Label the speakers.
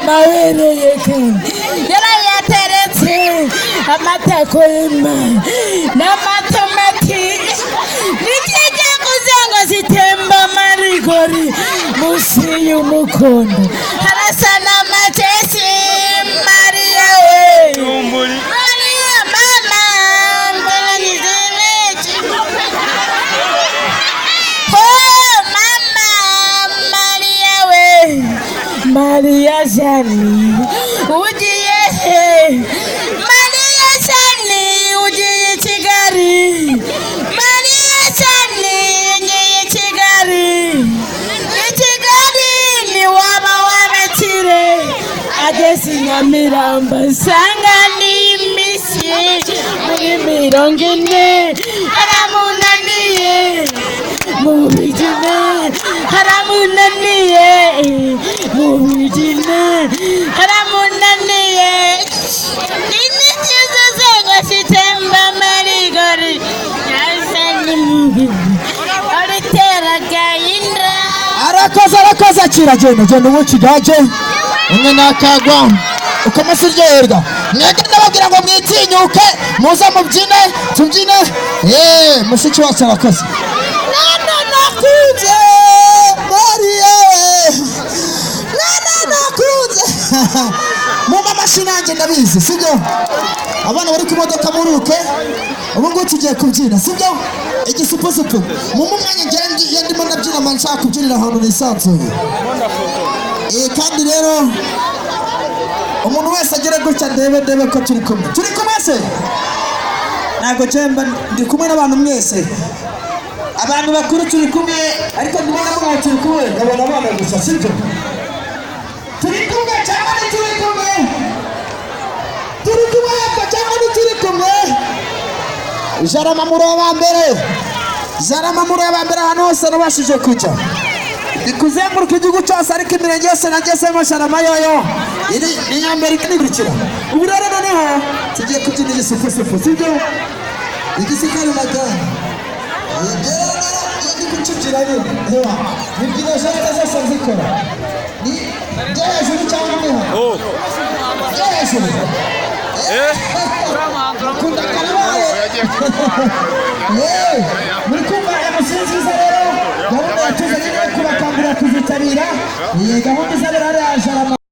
Speaker 1: mabereye kandi yarayateretse amatako y'Imana n'amatomati n'ikijya kuzengo zitemba marigori musi y'umukondo harasa n'amatesi Maria we Maria mama mbanizeleji oh mama Maria we Maria Jani ugiye Maria Jani ugiye Kigali Maria Jani ugiye Kigali Kigali waba wametire agesi Nyamiramba sanga ni misi muri 40 haramunaniye mubijine haramunaniye mubijine haramunaniye initizo zenga sitemba marigori nasani mubi aritera gayindra
Speaker 2: arakoze akiragenda ubuki gaje umwe nakagwa ukamasiryerwa mwege ndababwira ngo mwitinyuke muza mubyine tubyine mushiki wacu arakoze nakunze Maria nakunze muma mashinanje ndabizi sibyo abana bari ku modoka muruke ubu ngo tugiye kubyina sibyo igisupusupu muma umwanya ngende ndimo ndabyina manshaka kubyinira ahantu nisanzuye kandi rero umuntu wese agere gutya ndebe ko turi kumwe se ntago cyemba ndi kumwe n'abantu mwese abantu bakuru turi kumwe ariko ndibona ko turi kumwe ndabona abana gusa sibyo turi kumwe cyangwa turi kumwe cyangwa turi kumwe Jarama mureba mbere hano hose nabashije kujya ikuzenguruka igihugu cyose ariko imirenge yose nagesemo Jarama yoyo ni Amerika nigurikira ubu rero noneho tugiye kubyina igisupusupu sibyo igisikari magana ndi gucukira nyine nibwira jete zose zikora ni hejuru cyangwa niho hejuru kunda karabaye muri kumva emusinziza rero gahunda yatuzanye kubakangurira kuzitabira iyi gahunda izabera ari ya Jarama